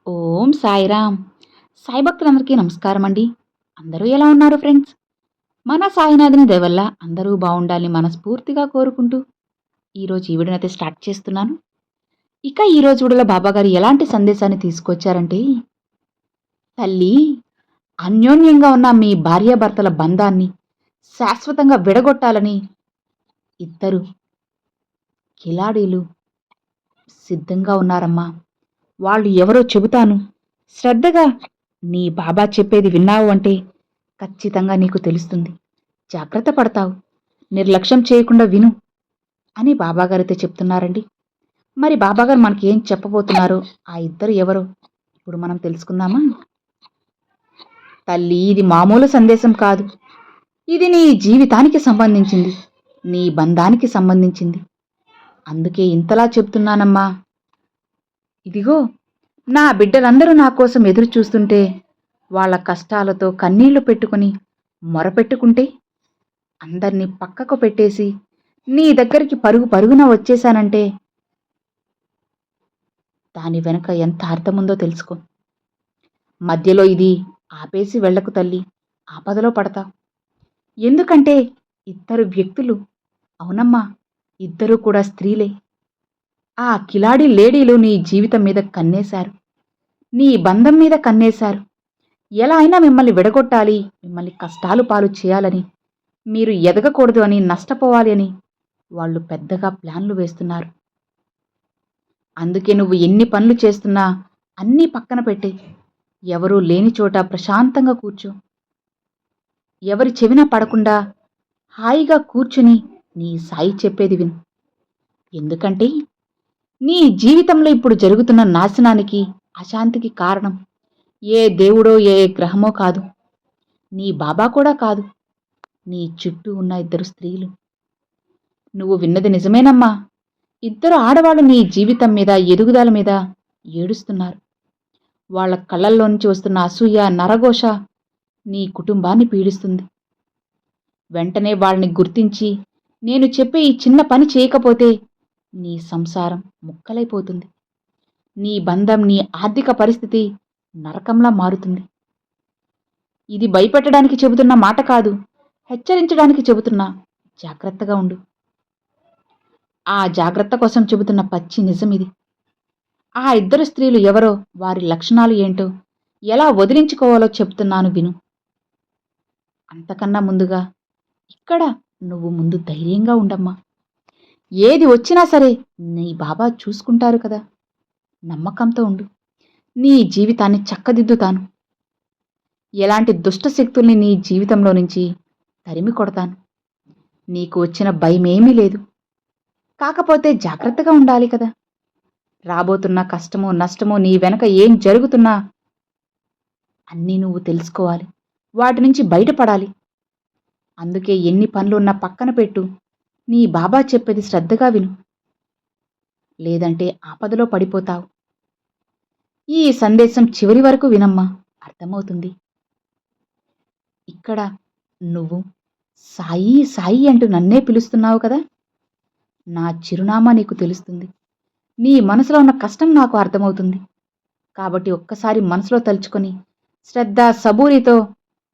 ఓం సాయిరామ్. సాయి భక్తులందరికీ నమస్కారం అండి. అందరూ ఎలా ఉన్నారు ఫ్రెండ్స్? మన సాయినాథుని దయ వల్ల అందరూ బాగుండాలని మనస్ఫూర్తిగా కోరుకుంటూ ఈరోజు ఈ వీడియోనైతే స్టార్ట్ చేస్తున్నాను. ఇక ఈరోజు వీడియోలో బాబాగారు ఎలాంటి సందేశాన్ని తీసుకొచ్చారంటే, తల్లి, అన్యోన్యంగా ఉన్న మీ భార్యాభర్తల బంధాన్ని శాశ్వతంగా విడగొట్టాలని ఇద్దరు కిలాడీలు సిద్ధంగా ఉన్నారమ్మా. వాళ్ళు ఎవరో చెబుతాను. శ్రద్ధగా నీ బాబా చెప్పేది విన్నావు అంటే ఖచ్చితంగా నీకు తెలుస్తుంది. జాగ్రత్త పడతావు. నిర్లక్ష్యం చేయకుండా విను అని బాబాగారైతే చెప్తున్నారండి. మరి బాబాగారు మనకి ఏం చెప్పబోతున్నారో, ఆ ఇద్దరు ఎవరో ఇప్పుడు మనం తెలుసుకుందామా? తల్లి, ఇది మామూలు సందేశం కాదు. ఇది నీ జీవితానికి సంబంధించింది, నీ బంధానికి సంబంధించింది. అందుకే ఇంతలా చెప్తున్నానమ్మా. ఇదిగో, నా బిడ్డలందరూ నా కోసం ఎదురు చూస్తుంటే, వాళ్ళ కష్టాలతో కన్నీళ్లు పెట్టుకుని మొరపెట్టుకుంటే, అందర్నీ పక్కకు పెట్టేసి నీ దగ్గరికి పరుగు పరుగున వచ్చేశానంటే దాని వెనుక ఎంత అర్థముందో తెలుసుకో. మధ్యలో ఇది ఆపేసి వెళ్ళకు తల్లి, ఆపదలో పడతావు. ఎందుకంటే ఇద్దరు వ్యక్తులు, అవునమ్మా, ఇద్దరూ కూడా స్త్రీలే. ఆ కిలాడి లేడీలు నీ జీవితం మీద కన్నేశారు, నీ బంధం మీద కన్నేశారు. ఎలా అయినా మిమ్మల్ని విడగొట్టాలి, మిమ్మల్ని కష్టాలు పాలు చేయాలని, మీరు ఎదగకూడదు అని, నష్టపోవాలి అని వాళ్ళు పెద్దగా ప్లాన్లు వేస్తున్నారు. అందుకే నువ్వు ఎన్ని పనులు చేస్తున్నా అన్నీ పక్కన పెట్టే, ఎవరూ లేని చోట ప్రశాంతంగా కూర్చో. ఎవరి చెవిన పడకుండా హాయిగా కూర్చుని నీ సాయి చెప్పేది విను. ఎందుకంటే నీ జీవితంలో ఇప్పుడు జరుగుతున్న నాశనానికి, అశాంతికి కారణం ఏ దేవుడో ఏ గ్రహమో కాదు, నీ బాబా కూడా కాదు, నీ చుట్టూ ఉన్న ఇద్దరు స్త్రీలు. నువ్వు విన్నది నిజమేనమ్మా. ఇద్దరు ఆడవాళ్ళు నీ జీవితం మీద, ఎదుగుదల మీద ఏడుస్తున్నారు. వాళ్ళ కళ్ళల్లోంచి వస్తున్న అసూయ, నరఘోష నీ కుటుంబాన్ని పీడిస్తుంది. వెంటనే వాళ్ళని గుర్తించి, నేను చెప్పే ఈ చిన్న పని చేయకపోతే నీ సంసారం ముక్కలైపోతుంది. నీ బంధం, నీ ఆర్థిక పరిస్థితి నరకంలా మారుతుంది. ఇది భయపెట్టడానికి చెబుతున్న మాట కాదు, హెచ్చరించడానికి చెబుతున్నా. జాగ్రత్తగా ఉండు. ఆ జాగ్రత్త కోసం చెబుతున్న పచ్చి నిజం ఇది. ఆ ఇద్దరు స్త్రీలు ఎవరో, వారి లక్షణాలు ఏంటో, ఎలా వదిలించుకోవాలో చెప్తున్నాను విను. అంతకన్నా ముందుగా ఇక్కడ నువ్వు ముందు ధైర్యంగా ఉండమ్మా. ఏది వచ్చినా సరే నీ బాబా చూసుకుంటారు కదా. నమ్మకంతో ఉండు. నీ జీవితాన్ని చక్కదిద్దుతాను. ఎలాంటి దుష్ట శక్తుల్ని నీ జీవితంలో నుంచి తరిమి కొడతాను. నీకు వచ్చిన భయమేమీ లేదు. కాకపోతే జాగ్రత్తగా ఉండాలి కదా. రాబోతున్న కష్టమో నష్టమో, నీ వెనక ఏం జరుగుతున్నా అన్నీ నువ్వు తెలుసుకోవాలి. వాటి నుంచి బయటపడాలి. అందుకే ఎన్ని పనులున్నా పక్కన పెట్టు. నీ బాబా చెప్పేది శ్రద్ధగా విను. లేదంటే ఆపదలో పడిపోతావు. ఈ సందేశం చివరి వరకు వినమ్మా, అర్థమవుతుంది. ఇక్కడ నువ్వు సాయి సాయి అంటూ నన్నే పిలుస్తున్నావు కదా. నా చిరునామా నీకు తెలుస్తుంది. నీ మనసులో ఉన్న కష్టం నాకు అర్థమవుతుంది. కాబట్టి ఒక్కసారి మనసులో తలుచుకొని శ్రద్ధ, సబూరితో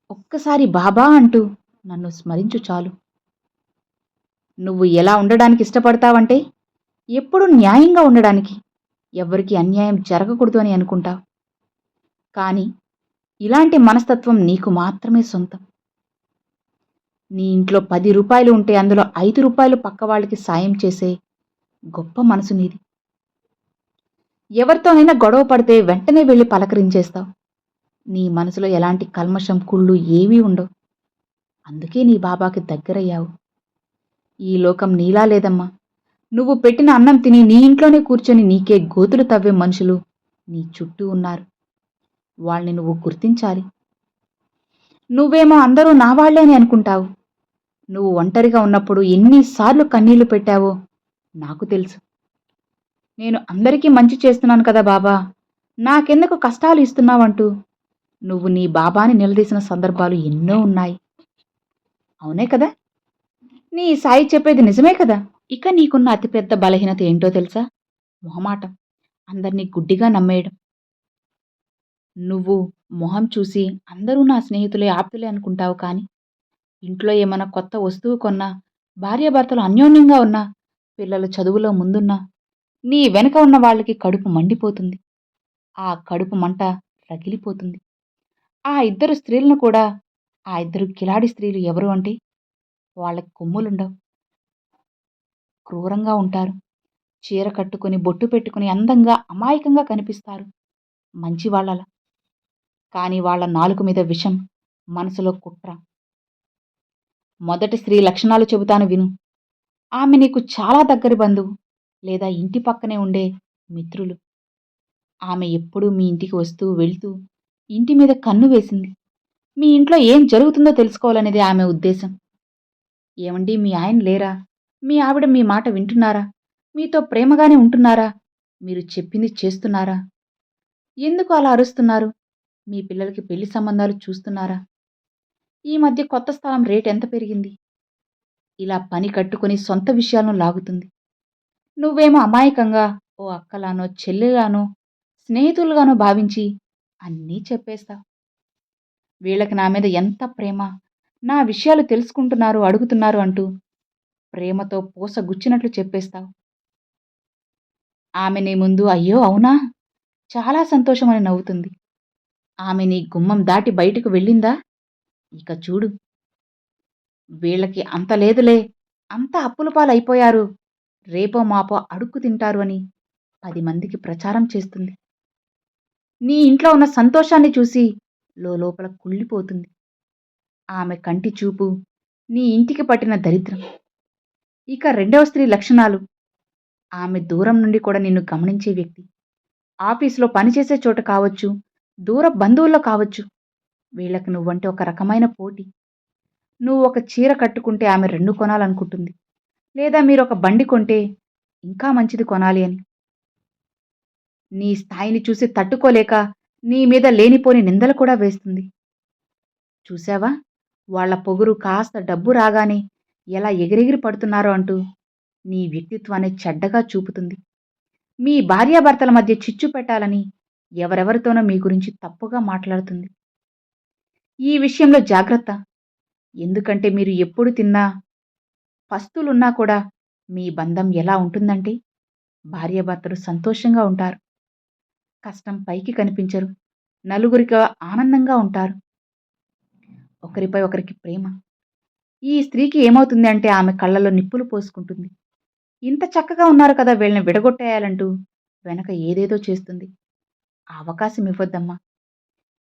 ఒక్కసారి బాబా అంటూ నన్ను స్మరించు చాలు. నువ్వు ఎలా ఉండడానికి ఇష్టపడతావంటే, ఎప్పుడూ న్యాయంగా ఉండడానికి, ఎవ్వరికీ అన్యాయం జరగకూడదు అని అనుకుంటావు. కానీ ఇలాంటి మనస్తత్వం నీకు మాత్రమే సొంతం. నీ ఇంట్లో 10 రూపాయలు ఉంటే అందులో 5 రూపాయలు పక్కవాళ్ళకి సాయం చేసే గొప్ప మనసు నీది. ఎవరితోనైనా గొడవ పడితే వెంటనే వెళ్ళి పలకరించేస్తావు. నీ మనసులో ఎలాంటి కల్మషం, కుళ్ళు ఏవీ ఉండవు. అందుకే నీ బాబాకి దగ్గరయ్యావు. ఈ లోకం నీలా లేదమ్మా. నువ్వు పెట్టిన అన్నం తిని నీ ఇంట్లోనే కూర్చొని నీకే గోతులు తవ్వే మనుషులు నీ చుట్టూ ఉన్నారు. వాళ్ళని నువ్వు గుర్తించాలి. నువ్వేమో అందరూ నా వాళ్లే అని అనుకుంటావు. నువ్వు ఒంటరిగా ఉన్నప్పుడు ఎన్నిసార్లు కన్నీళ్లు పెట్టావో నాకు తెలుసు. నేను అందరికీ మంచి చేస్తున్నాను కదా బాబా, నాకెందుకు కష్టాలు ఇస్తున్నావంటూ నువ్వు నీ బాబాని నిలదీసిన సందర్భాలు ఎన్నో ఉన్నాయి. అవునే కదా. నీ సాయి చెప్పేది నిజమే కదా. ఇక నీకున్న అతిపెద్ద బలహీనత ఏంటో తెలుసా? మొహమాటం. అందర్నీ గుడ్డిగా నమ్మేయడం. నువ్వు మొహం చూసి అందరూ నా స్నేహితులే, ఆప్తులే అనుకుంటావు కానీ, ఇంట్లో ఏమన్నా కొత్త వస్తువు కొన్నా, భార్యాభర్తలు అన్యోన్యంగా ఉన్నా, పిల్లలు చదువులో ముందున్నా, నీ వెనక ఉన్న వాళ్ళకి కడుపు మండిపోతుంది. ఆ కడుపు మంట రగిలిపోతుంది. ఆ ఇద్దరు స్త్రీలను కూడా ఆ ఇద్దరు కిలాడి స్త్రీలు ఎవరు అంటే, వాళ్ళకి కొమ్ములుండవు. క్రూరంగా ఉంటారు. చీర కట్టుకొని, బొట్టు పెట్టుకొని అందంగా, అమాయకంగా కనిపిస్తారు. మంచి వాళ్ళలా. కానీ వాళ్ళ నాలుక మీద విషం, మనసులో కుట్ర. మొదటి స్త్రీ లక్షణాలు చెబుతాను విను. ఆమె నీకు చాలా దగ్గరి బంధువు లేదా ఇంటి పక్కనే ఉండే మిత్రులు. ఆమె ఎప్పుడూ మీ ఇంటికి వస్తూ, వెళ్తూ ఇంటి మీద కన్ను వేసింది. మీ ఇంట్లో ఏం జరుగుతుందో తెలుసుకోవాలనేదే ఆమె ఉద్దేశం. ఏవండీ మీ ఆయన లేరా? మీ ఆవిడ మీ మాట వింటున్నారా? మీతో ప్రేమగానే ఉంటున్నారా? మీరు చెప్పింది చేస్తున్నారా? ఎందుకు అలా అరుస్తున్నారు? మీ పిల్లలకి పెళ్లి సంబంధాలు చూస్తున్నారా? ఈ మధ్య కొత్త స్థలం రేట్ ఎంత పెరిగింది? ఇలా పని కట్టుకుని సొంత విషయాలను లాగుతుంది. నువ్వేమో అమాయకంగా ఓ అక్కలానో, చెల్లెలానో, స్నేహితులుగానో భావించి అన్నీ చెప్పేస్తావు. వీళ్ళకి నా మీద ఎంత ప్రేమ, నా విషయాలు తెలుసుకుంటున్నారు, అడుగుతున్నారు అంటూ ప్రేమతో పూసగుచ్చినట్లు చెప్పేస్తావు. ఆమె నీ ముందు అయ్యో అవునా, చాలా సంతోషమని నవ్వుతుంది. ఆమె నీ గుమ్మం దాటి బయటకు వెళ్ళిందా? ఇక చూడు. వీళ్ళకి అంత లేదులే, అంత అప్పుల పాలైపోయారు, రేపో మాపో అడుక్కు తింటారు అని 10 మందికి ప్రచారం చేస్తుంది. నీ ఇంట్లో ఉన్న సంతోషాన్ని చూసి లోపల కుళ్ళిపోతుంది. ఆమె కంటి చూపు నీ ఇంటికి పట్టిన దరిద్రం. ఇక రెండవ స్త్రీ లక్షణాలు. ఆమె దూరం నుండి కూడా నిన్ను గమనించే వ్యక్తి. ఆఫీసులో పనిచేసే చోట కావచ్చు, దూర బంధువుల్లో కావచ్చు, వీళ్ళకి నువ్వంటే ఒక రకమైన పోటీ. నువ్వు ఒక చీర కట్టుకుంటే ఆమె 2 కొనాలనుకుంటుంది. లేదా మీరొక బండి కొంటే ఇంకా మంచిది కొనాలి అని. నీ స్థాయిని చూసి తట్టుకోలేక నీ మీద లేనిపోని నిందలు కూడా వేస్తుంది. చూశావా? వాళ్ళ పొగురు కాస్త డబ్బు రాగానే ఎలా ఎగిరెగిరి పడుతున్నారో అంటూ నీ వ్యక్తిత్వాన్ని చెడ్డగా చూపుతుంది. మీ భార్యాభర్తల మధ్య చిచ్చు పెట్టాలని ఎవరెవరితోనో మీ గురించి తప్పుగా మాట్లాడుతుంది. ఈ విషయంలో జాగ్రత్త. ఎందుకంటే మీరు ఎప్పుడు తిన్నా, పస్తులున్నా కూడా మీ బంధం ఎలా ఉంటుందంటే భార్యాభర్తలు సంతోషంగా ఉంటారు. కష్టం పైకి కనిపించరు. నలుగురికి ఆనందంగా ఉంటారు. ఒకరిపై ఒకరికి ప్రేమ. ఈ స్త్రీకి ఏమవుతుంది అంటే ఆమె కళ్ళలో నిప్పులు పోసుకుంటుంది. ఇంత చక్కగా ఉన్నారు కదా వీళ్ళని విడగొట్టేయాలంటూ వెనక ఏదేదో చేస్తుంది. ఆ అవకాశం ఇవ్వొద్దమ్మా.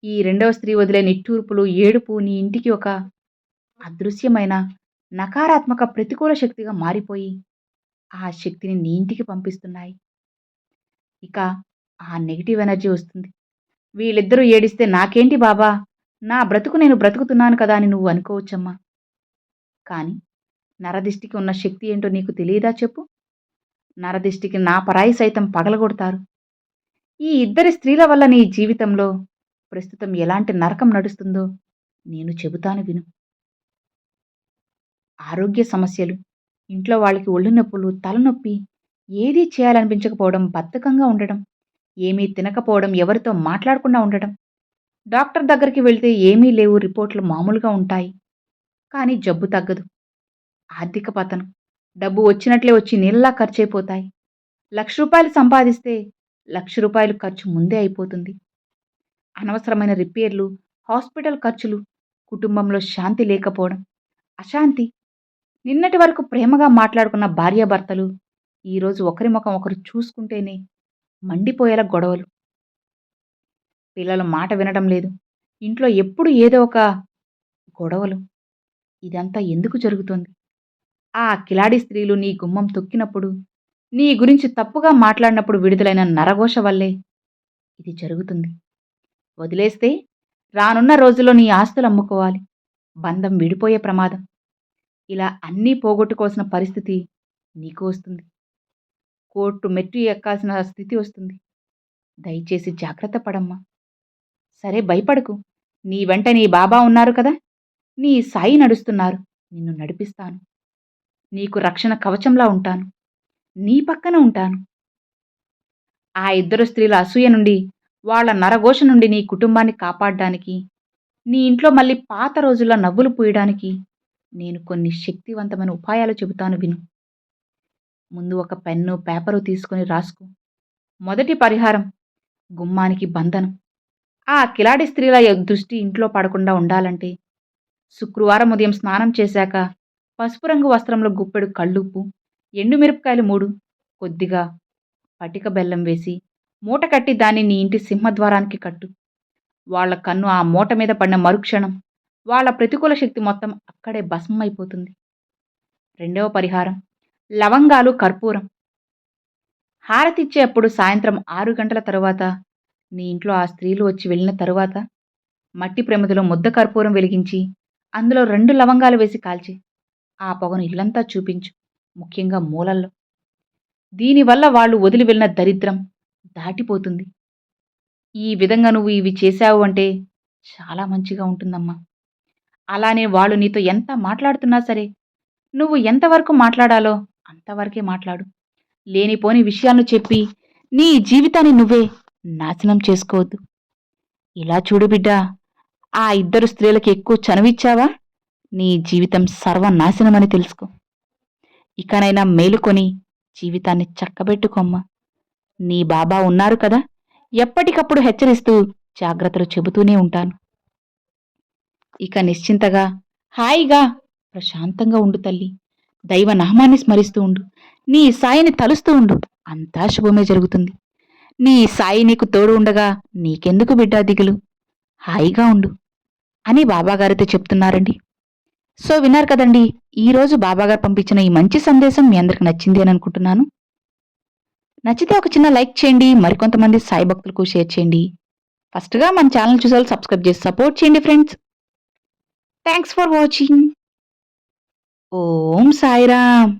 ఈ రెండవ స్త్రీ వదిలే నిట్టూర్పులు, ఏడుపు నీ ఇంటికి ఒక అదృశ్యమైన నకారాత్మక ప్రతికూల శక్తిగా మారిపోయి ఆ శక్తిని నీ ఇంటికి పంపిస్తున్నాయి. ఇక ఆ నెగెటివ్ ఎనర్జీ వస్తుంది. వీళ్ళిద్దరూ ఏడిస్తే నాకేంటి బాబా, నా బ్రతుకు నేను బ్రతుకుతున్నాను కదా అని నువ్వు అనుకోవచ్చమ్మా. కానీ నరదిష్టికి ఉన్న శక్తి ఏంటో నీకు తెలియదా చెప్పు? నరదిష్టికి నా పరాయి సైతం పగలగొడతారు. ఈ ఇద్దరి స్త్రీల వల్ల నీ జీవితంలో ప్రస్తుతం ఎలాంటి నరకం నడుస్తుందో నేను చెబుతాను విను. ఆరోగ్య సమస్యలు, ఇంట్లో వాళ్ళకి ఒళ్ళు నొప్పులు, తలనొప్పి, ఏదీ చేయాలనిపించకపోవడం, బద్ధకంగా ఉండడం, ఏమీ తినకపోవడం, ఎవరితో మాట్లాడకుండా ఉండడం, డాక్టర్ దగ్గరికి వెళ్తే ఏమీ లేవు, రిపోర్టులు మామూలుగా ఉంటాయి. కానీ జబ్బు తగ్గదు. ఆర్థిక పతనం. డబ్బు వచ్చినట్లే వచ్చి నీళ్ళలా ఖర్చయిపోతాయి. రూ. 1,00,000 సంపాదిస్తే రూ. 1,00,000 ఖర్చు ముందే అయిపోతుంది. అనవసరమైన రిపేర్లు, హాస్పిటల్ ఖర్చులు, కుటుంబంలో శాంతి లేకపోవడం, అశాంతి. నిన్నటి వరకు ప్రేమగా మాట్లాడుకున్న భార్యాభర్తలు ఈరోజు ఒకరి ముఖం ఒకరు చూసుకుంటేనే మండిపోయేలా గొడవలు. పిల్లల మాట వినడం లేదు. ఇంట్లో ఎప్పుడు ఏదో ఒక గొడవలు. ఇదంతా ఎందుకు జరుగుతోంది? ఆ కిలాడి స్త్రీలు నీ గుమ్మం తొక్కినప్పుడు, నీ గురించి తప్పుగా మాట్లాడినప్పుడు విడుదలైన నరఘోష వల్లే ఇది జరుగుతుంది. వదిలేస్తే రానున్న రోజుల్లో నీ ఆస్తులు అమ్ముకోవాలి. బంధం విడిపోయే ప్రమాదం. ఇలా అన్నీ పోగొట్టుకోవాల్సిన పరిస్థితి నీకు వస్తుంది. కోర్టు మెట్టు ఎక్కాల్సిన స్థితి వస్తుంది. దయచేసి జాగ్రత్త పడమ్మా. సరే భయపడకు. నీ వెంట నీ బాబా ఉన్నారు కదా! నీ సాయి నడుస్తున్నారు. నిన్ను నడిపిస్తాను. నీకు రక్షణ కవచంలా ఉంటాను. నీ పక్కన ఉంటాను. ఆ ఇద్దరు స్త్రీల అసూయ నుండి వాళ్ళ నరఘోష నుండి నీ కుటుంబాన్ని కాపాడడానికి, నీ ఇంట్లో మళ్ళీ పాత రోజుల్లో నవ్వులు పూయడానికి నేను కొన్ని శక్తివంతమైన ఉపాయాలు చెబుతాను విను. ముందు ఒక పెన్ను, పేపరు తీసుకొని రాసుకో. మొదటి పరిహారం గుమ్మానికి బంధనం. ఆ కిలాడి స్త్రీల దృష్టి ఇంట్లో పడకుండా ఉండాలంటే శుక్రవారం ఉదయం స్నానం చేశాక పసుపు రంగు వస్త్రంలో గుప్పెడు కళ్ళుప్పు, ఎండుమిరపకాయలు 3, కొద్దిగా పటిక బెల్లం వేసి మూట కట్టి దాన్ని నీ ఇంటి సింహద్వారానికి కట్టు. వాళ్ళ కన్ను ఆ మూట మీద పడిన మరుక్షణం వాళ్ళ ప్రతికూల శక్తి మొత్తం అక్కడే భస్మమైపోతుంది. రెండవ పరిహారం లవంగాలు, కర్పూరం. హారతిచ్చేప్పుడు సాయంత్రం 6 గంటల తరువాత నీ ఇంట్లో ఆ స్త్రీలు వచ్చి వెళ్ళిన తరువాత మట్టి ప్రమిదలో ముద్ద కర్పూరం వెలిగించి అందులో 2 లవంగాలు వేసి కాల్చి ఆ పొగను ఇల్లంతా చూపించు, ముఖ్యంగా మూలల్లో. దీనివల్ల వాళ్ళు వదిలి వెళ్ళిన దరిద్రం దాటిపోతుంది. ఈ విధంగా నువ్వు ఇవి చేశావు అంటే చాలా మంచిగా ఉంటుందమ్మా. అలానే వాళ్ళు నీతో ఎంత మాట్లాడుతున్నా సరే నువ్వు ఎంతవరకు మాట్లాడాలో అంతవరకే మాట్లాడు. లేనిపోని విషయాలను చెప్పి నీ జీవితాన్ని నువ్వే నాశనం చేసుకోవద్దు. ఇలా చూడు బిడ్డా, ఆ 2 స్త్రీలకి ఎక్కువ చనువిచ్చావా నీ జీవితం సర్వనాశనమని తెలుసుకో. ఇకనైనా మేలుకొని జీవితాన్ని చక్కబెట్టుకోమ్మా. నీ బాబా ఉన్నారు కదా, ఎప్పటికప్పుడు హెచ్చరిస్తూ జాగ్రత్తలు చెబుతూనే ఉంటాను. ఇక నిశ్చింతగా, హాయిగా, ప్రశాంతంగా ఉండు తల్లి. దైవనామాన్ని స్మరిస్తూ ఉండు. నీ సాయిని తలుస్తూ ఉండు. అంతా శుభమే జరుగుతుంది. నీ సాయి నీకు తోడు ఉండగా నీకెందుకు బిడ్డా దిగులు? హాయిగా ఉండు అని బాబాగారితో చెప్తున్నారండి. సో విన్నారు కదండి, ఈరోజు బాబాగారు పంపించిన ఈ మంచి సందేశం మీ అందరికి నచ్చింది అని అనుకుంటున్నాను. నచ్చితే ఒక చిన్న లైక్ చేయండి, మరికొంతమంది సాయి భక్తులకు షేర్ చేయండి. ఫస్ట్గా మన ఛానల్ చూసారు సబ్స్క్రైబ్ చేసి సపోర్ట్ చేయండి friends. Thanks for watching. Om Sairam.